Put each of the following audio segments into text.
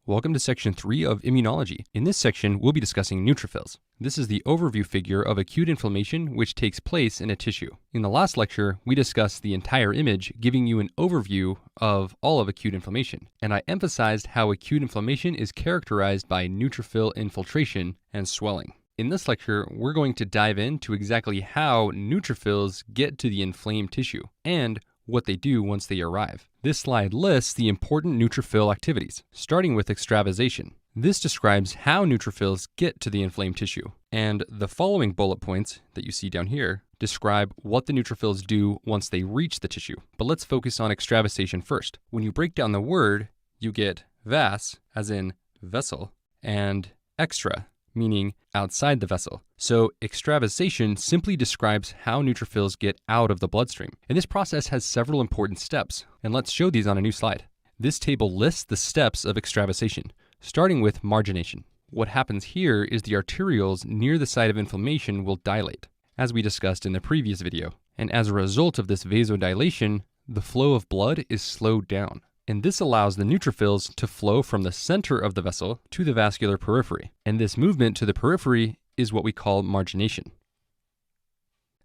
Welcome to section 3 of immunology. In this section, we'll be discussing neutrophils. This is the overview figure of acute inflammation which takes place in a tissue. In the last lecture, we discussed the entire image, giving you an overview of all of acute inflammation. And I emphasized how acute inflammation is characterized by neutrophil infiltration and swelling. In this lecture, we're going to dive into exactly how neutrophils get to the inflamed tissue and what they do once they arrive. This slide lists the important neutrophil activities, starting with extravasation. This describes how neutrophils get to the inflamed tissue, and the following bullet points that you see down here describe what the neutrophils do once they reach the tissue. But let's focus on extravasation first. When you break down the word, you get vas, as in vessel, and extra, meaning outside the vessel. So extravasation simply describes how neutrophils get out of the bloodstream. And this process has several important steps, and let's show these on a new slide. This table lists the steps of extravasation, starting with margination. What happens here is the arterioles near the site of inflammation will dilate, as we discussed in the previous video. And as a result of this vasodilation, the flow of blood is slowed down. And this allows the neutrophils to flow from the center of the vessel to the vascular periphery. And this movement to the periphery is what we call margination.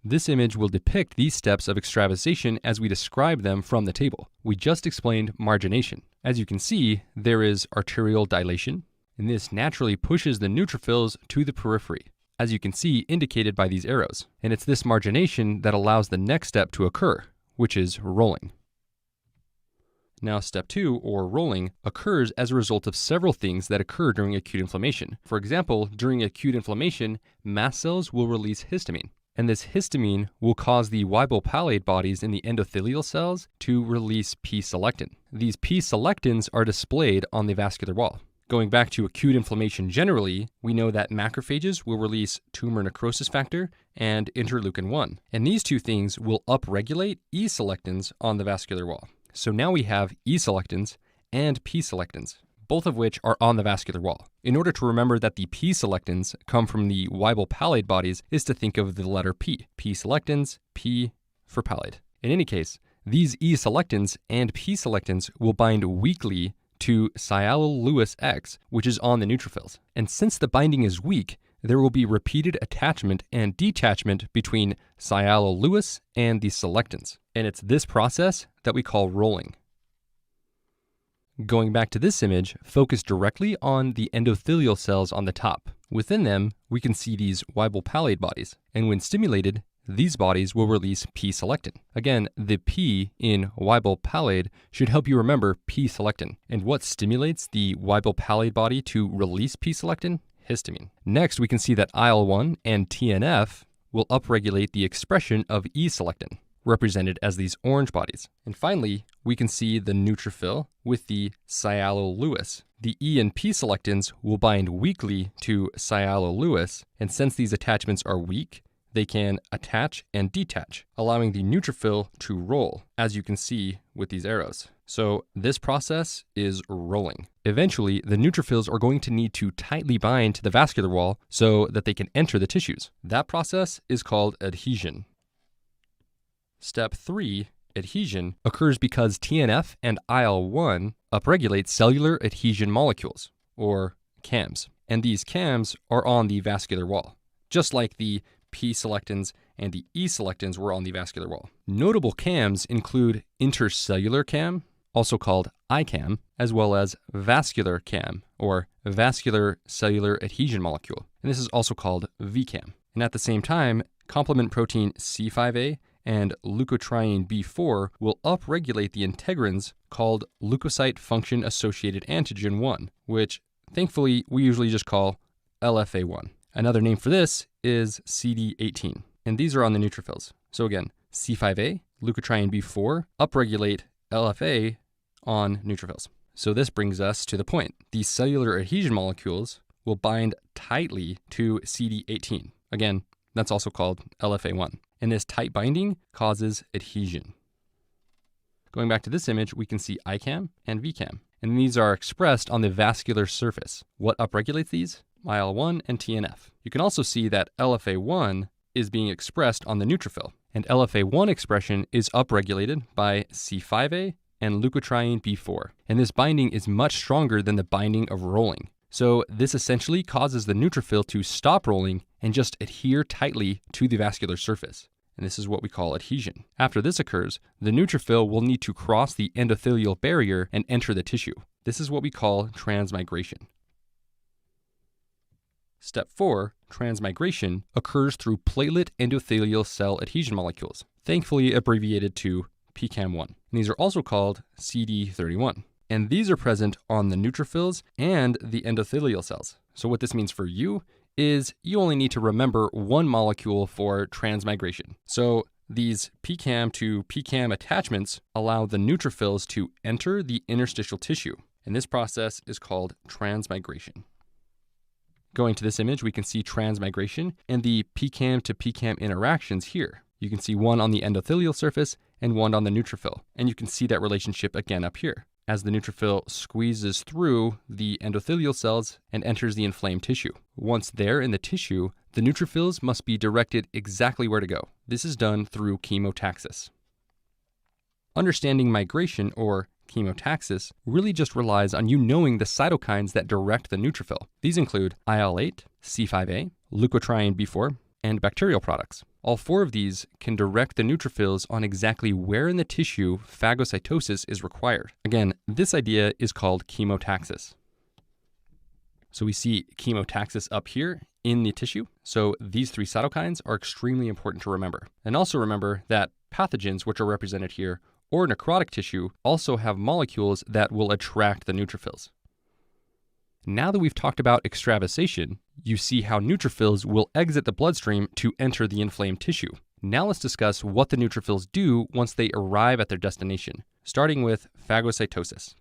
This image will depict these steps of extravasation as we describe them from the table. We just explained margination. As you can see, there is arterial dilation, and this naturally pushes the neutrophils to the periphery, as you can see indicated by these arrows. And it's this margination that allows the next step to occur, which is rolling. Now, step 2, or rolling, occurs as a result of several things that occur during acute inflammation. For example, during acute inflammation, mast cells will release histamine, and this histamine will cause the Weibel-Palade bodies in the endothelial cells to release P-selectin. These P-selectins are displayed on the vascular wall. Going back to acute inflammation generally, we know that macrophages will release tumor necrosis factor and interleukin-1, and these two things will upregulate E-selectins on the vascular wall. So now we have E-selectins and P-selectins, both of which are on the vascular wall. In order to remember that the P-selectins come from the Weibel-Palade bodies is to think of the letter P. P-selectins, P for palate. In any case, these E-selectins and P-selectins will bind weakly to sialyl-Lewis X, which is on the neutrophils. And since the binding is weak, there will be repeated attachment and detachment between sialyl-Lewis and the selectins. And it's this process that we call rolling. Going back to this image, focus directly on the endothelial cells on the top. Within them, we can see these Weibel-Palade bodies. And when stimulated, these bodies will release P-selectin. Again, the P in Weibel-Palade should help you remember P-selectin. And what stimulates the Weibel-Palade body to release P-selectin? Histamine. Next, we can see that IL-1 and TNF will upregulate the expression of E-selectin, represented as these orange bodies. And finally, we can see the neutrophil with the sialyl-Lewis. The E and P-selectins will bind weakly to sialyl-Lewis, and since these attachments are weak, they can attach and detach, allowing the neutrophil to roll, as you can see with these arrows. So this process is rolling. Eventually, the neutrophils are going to need to tightly bind to the vascular wall so that they can enter the tissues. That process is called adhesion. Step 3, adhesion, occurs because TNF and IL-1 upregulate cellular adhesion molecules, or CAMs. And these CAMs are on the vascular wall, just like the P-selectins and the E-selectins were on the vascular wall. Notable CAMs include intercellular CAM, also called ICAM, as well as vascular CAM, or vascular cellular adhesion molecule. And this is also called VCAM. And at the same time, complement protein C5a and leukotriene B4 will upregulate the integrins called leukocyte function associated antigen 1, which thankfully we usually just call LFA1. Another name for this is CD18, and these are on the neutrophils. So again, C5a, leukotriene B4 upregulate LFA on neutrophils. So this brings us to the point. These cellular adhesion molecules will bind tightly to CD18. Again, that's also called LFA1. And this tight binding causes adhesion. Going back to this image, we can see ICAM and VCAM, and these are expressed on the vascular surface. What upregulates these? IL-1 and TNF. You can also see that LFA1 is being expressed on the neutrophil, and LFA1 expression is upregulated by C5a and leukotriene B4. And this binding is much stronger than the binding of rolling. So this essentially causes the neutrophil to stop rolling and just adhere tightly to the vascular surface. And this is what we call adhesion. After this occurs, the neutrophil will need to cross the endothelial barrier and enter the tissue. This is what we call transmigration. Step 4, transmigration, occurs through platelet endothelial cell adhesion molecules, thankfully abbreviated to PCAM1. And these are also called CD31. And these are present on the neutrophils and the endothelial cells. So what this means for you is you only need to remember one molecule for transmigration. So these PCAM to PCAM attachments allow the neutrophils to enter the interstitial tissue. And this process is called transmigration. Going to this image, we can see transmigration and the PCAM to PCAM interactions here. You can see one on the endothelial surface and one on the neutrophil. And you can see that relationship again up here, as the neutrophil squeezes through the endothelial cells and enters the inflamed tissue. Once there in the tissue, the neutrophils must be directed exactly where to go. This is done through chemotaxis. Understanding migration, or chemotaxis, really just relies on you knowing the cytokines that direct the neutrophil. These include IL-8, C5a, leukotriene B4, and bacterial products. All four of these can direct the neutrophils on exactly where in the tissue phagocytosis is required. Again, this idea is called chemotaxis. So we see chemotaxis up here in the tissue. So these three cytokines are extremely important to remember. And also remember that pathogens, which are represented here, or necrotic tissue, also have molecules that will attract the neutrophils. Now that we've talked about extravasation, you see how neutrophils will exit the bloodstream to enter the inflamed tissue. Now let's discuss what the neutrophils do once they arrive at their destination, starting with phagocytosis.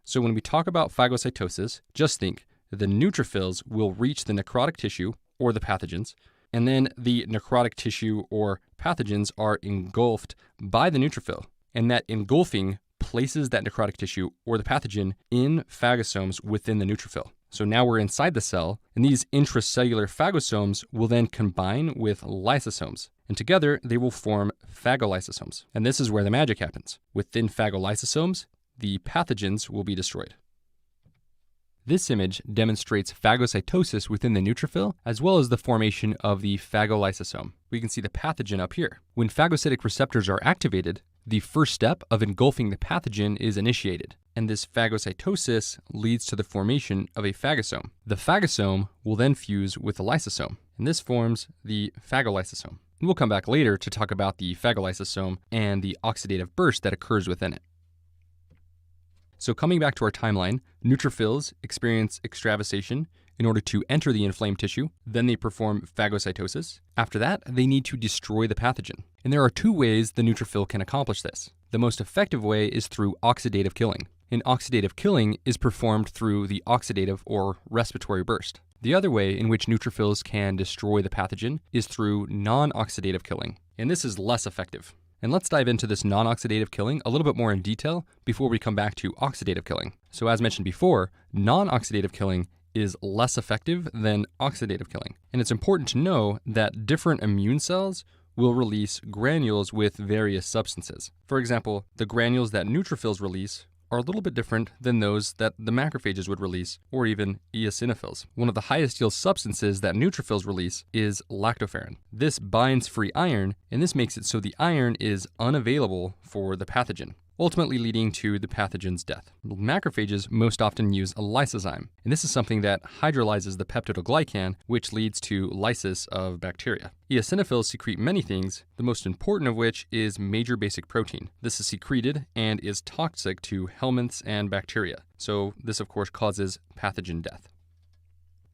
So when we talk about phagocytosis, just think the neutrophils will reach the necrotic tissue, or the pathogens, and then the necrotic tissue or pathogens are engulfed by the neutrophil, and that engulfing places that necrotic tissue or the pathogen in phagosomes within the neutrophil. So now we're inside the cell, and these intracellular phagosomes will then combine with lysosomes, and together they will form phagolysosomes. And this is where the magic happens. Within phagolysosomes, the pathogens will be destroyed. This image demonstrates phagocytosis within the neutrophil, as well as the formation of the phagolysosome. We can see the pathogen up here. When phagocytic receptors are activated, the first step of engulfing the pathogen is initiated, and this phagocytosis leads to the formation of a phagosome. The phagosome will then fuse with the lysosome, and this forms the phagolysosome. And we'll come back later to talk about the phagolysosome and the oxidative burst that occurs within it. So coming back to our timeline, neutrophils experience extravasation in order to enter the inflamed tissue. Then they perform phagocytosis. After that, they need to destroy the pathogen. And there are two ways the neutrophil can accomplish this. The most effective way is through oxidative killing. And oxidative killing is performed through the oxidative or respiratory burst. The other way in which neutrophils can destroy the pathogen is through non-oxidative killing. And this is less effective. And let's dive into this non-oxidative killing a little bit more in detail before we come back to oxidative killing. So as mentioned before, non-oxidative killing is less effective than oxidative killing. And it's important to know that different immune cells will release granules with various substances. For example, the granules that neutrophils release are a little bit different than those that the macrophages would release, or even eosinophils. One of the highest yield substances that neutrophils release is lactoferrin. This binds free iron, and this makes it so the iron is unavailable for the pathogen, ultimately leading to the pathogen's death. Macrophages most often use a lysozyme, and this is something that hydrolyzes the peptidoglycan, which leads to lysis of bacteria. Eosinophils secrete many things, the most important of which is major basic protein. This is secreted and is toxic to helminths and bacteria, so this of course causes pathogen death.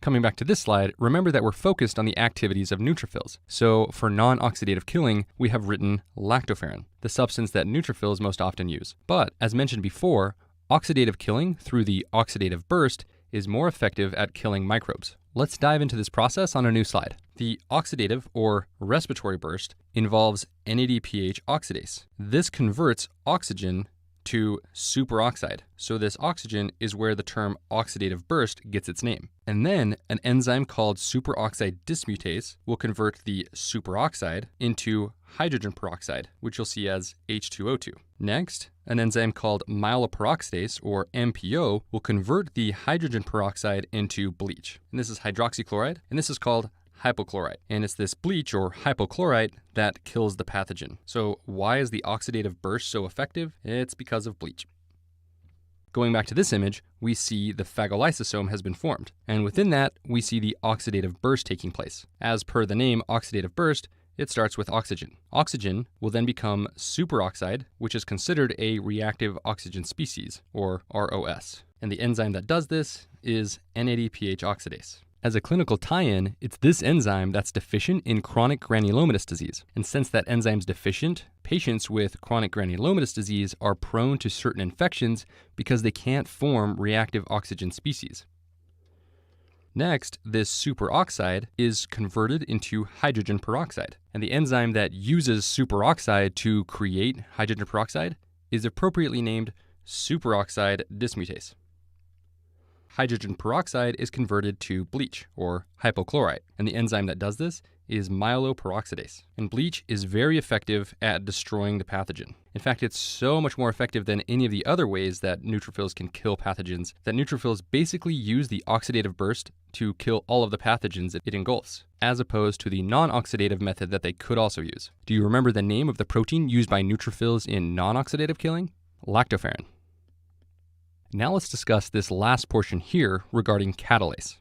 Coming back to this slide, remember that we're focused on the activities of neutrophils. So for non-oxidative killing, we have written lactoferrin, the substance that neutrophils most often use. But as mentioned before, oxidative killing through the oxidative burst is more effective at killing microbes. Let's dive into this process on a new slide. The oxidative or respiratory burst involves NADPH oxidase. This converts oxygen to superoxide. So this oxygen is where the term oxidative burst gets its name. And then an enzyme called superoxide dismutase will convert the superoxide into hydrogen peroxide, which you'll see as H2O2. Next, an enzyme called myeloperoxidase, or MPO, will convert the hydrogen peroxide into bleach. And this is hydroxychloride, and this is called hypochlorite. And it's this bleach or hypochlorite that kills the pathogen. So why is the oxidative burst so effective? It's because of bleach. Going back to this image, we see the phagolysosome has been formed. And within that, we see the oxidative burst taking place. As per the name oxidative burst, it starts with oxygen. Oxygen will then become superoxide, which is considered a reactive oxygen species, or ROS. And the enzyme that does this is NADPH oxidase. As a clinical tie-in, it's this enzyme that's deficient in chronic granulomatous disease. And since that enzyme's deficient, patients with chronic granulomatous disease are prone to certain infections because they can't form reactive oxygen species. Next, this superoxide is converted into hydrogen peroxide. And the enzyme that uses superoxide to create hydrogen peroxide is appropriately named superoxide dismutase. Hydrogen peroxide is converted to bleach, or hypochlorite, and the enzyme that does this is myeloperoxidase. And bleach is very effective at destroying the pathogen. In fact, it's so much more effective than any of the other ways that neutrophils can kill pathogens that neutrophils basically use the oxidative burst to kill all of the pathogens it engulfs, as opposed to the non-oxidative method that they could also use. Do you remember the name of the protein used by neutrophils in non-oxidative killing? Lactoferrin. Now let's discuss this last portion here regarding catalase.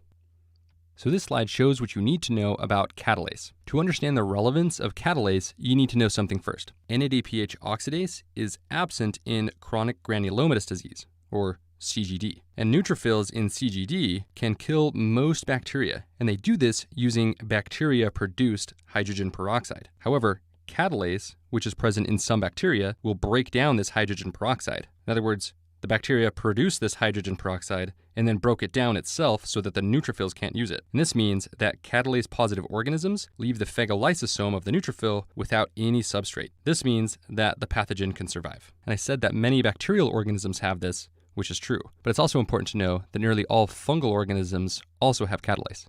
So this slide shows what you need to know about catalase. To understand the relevance of catalase, you need to know something first. NADPH oxidase is absent in chronic granulomatous disease, or CGD. And neutrophils in CGD can kill most bacteria, and they do this using bacteria-produced hydrogen peroxide. However, catalase, which is present in some bacteria, will break down this hydrogen peroxide. In other words, the bacteria produced this hydrogen peroxide and then broke it down itself so that the neutrophils can't use it. And this means that catalase-positive organisms leave the phagolysosome of the neutrophil without any substrate. This means that the pathogen can survive. And I said that many bacterial organisms have this, which is true. But it's also important to know that nearly all fungal organisms also have catalase.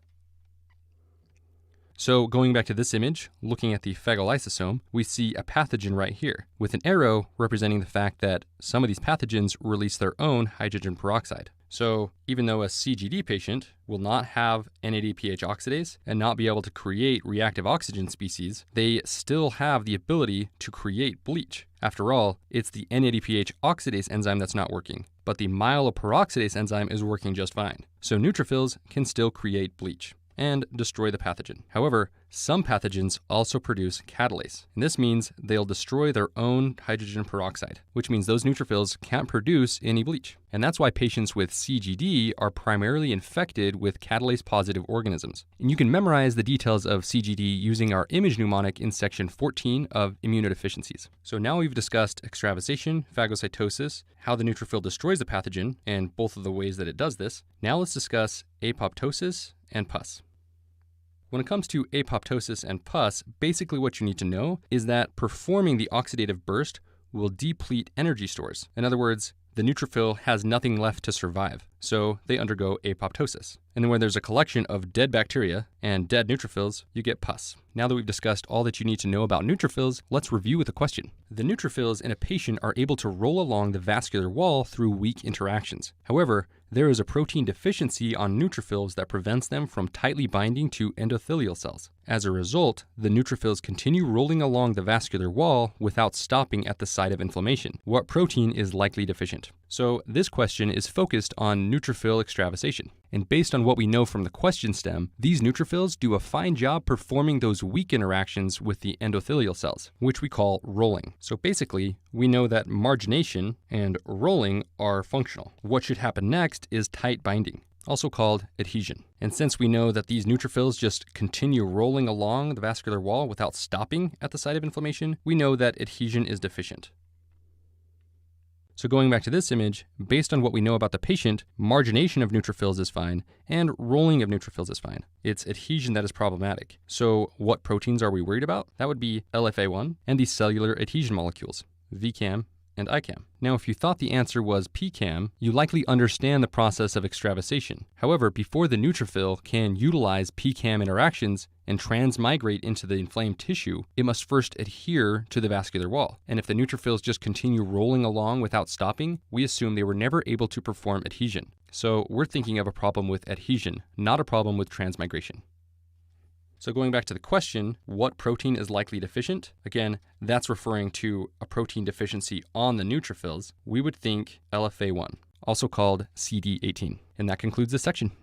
So going back to this image, looking at the phagolysosome, we see a pathogen right here, with an arrow representing the fact that some of these pathogens release their own hydrogen peroxide. So even though a CGD patient will not have NADPH oxidase and not be able to create reactive oxygen species, they still have the ability to create bleach. After all, it's the NADPH oxidase enzyme that's not working, but the myeloperoxidase enzyme is working just fine. So neutrophils can still create bleach and destroy the pathogen. However, some pathogens also produce catalase, and this means they'll destroy their own hydrogen peroxide, which means those neutrophils can't produce any bleach. And that's why patients with CGD are primarily infected with catalase-positive organisms. And you can memorize the details of CGD using our image mnemonic in section 14 of immunodeficiencies. So now we've discussed extravasation, phagocytosis, how the neutrophil destroys the pathogen, and both of the ways that it does this. Now let's discuss apoptosis and pus. When it comes to apoptosis and pus, basically what you need to know is that performing the oxidative burst will deplete energy stores. In other words, the neutrophil has nothing left to survive, so they undergo apoptosis. And then when there's a collection of dead bacteria and dead neutrophils, you get pus. Now that we've discussed all that you need to know about neutrophils, let's review with a question. The neutrophils in a patient are able to roll along the vascular wall through weak interactions. However, there is a protein deficiency on neutrophils that prevents them from tightly binding to endothelial cells. As a result, the neutrophils continue rolling along the vascular wall without stopping at the site of inflammation. What protein is likely deficient? So this question is focused on neutrophil extravasation. And based on what we know from the question stem, these neutrophils do a fine job performing those weak interactions with the endothelial cells, which we call rolling. So basically, we know that margination and rolling are functional. What should happen next is tight binding, also called adhesion. And since we know that these neutrophils just continue rolling along the vascular wall without stopping at the site of inflammation, we know that adhesion is deficient. So going back to this image, based on what we know about the patient, margination of neutrophils is fine, and rolling of neutrophils is fine. It's adhesion that is problematic. So what proteins are we worried about? That would be LFA1 and the cellular adhesion molecules, VCAM and ICAM. Now, if you thought the answer was PCAM, you likely understand the process of extravasation. However, before the neutrophil can utilize PCAM interactions and transmigrate into the inflamed tissue, it must first adhere to the vascular wall. And if the neutrophils just continue rolling along without stopping, we assume they were never able to perform adhesion. So we're thinking of a problem with adhesion, not a problem with transmigration. So going back to the question, what protein is likely deficient? Again, that's referring to a protein deficiency on the neutrophils. We would think LFA1, also called CD18. And that concludes this section.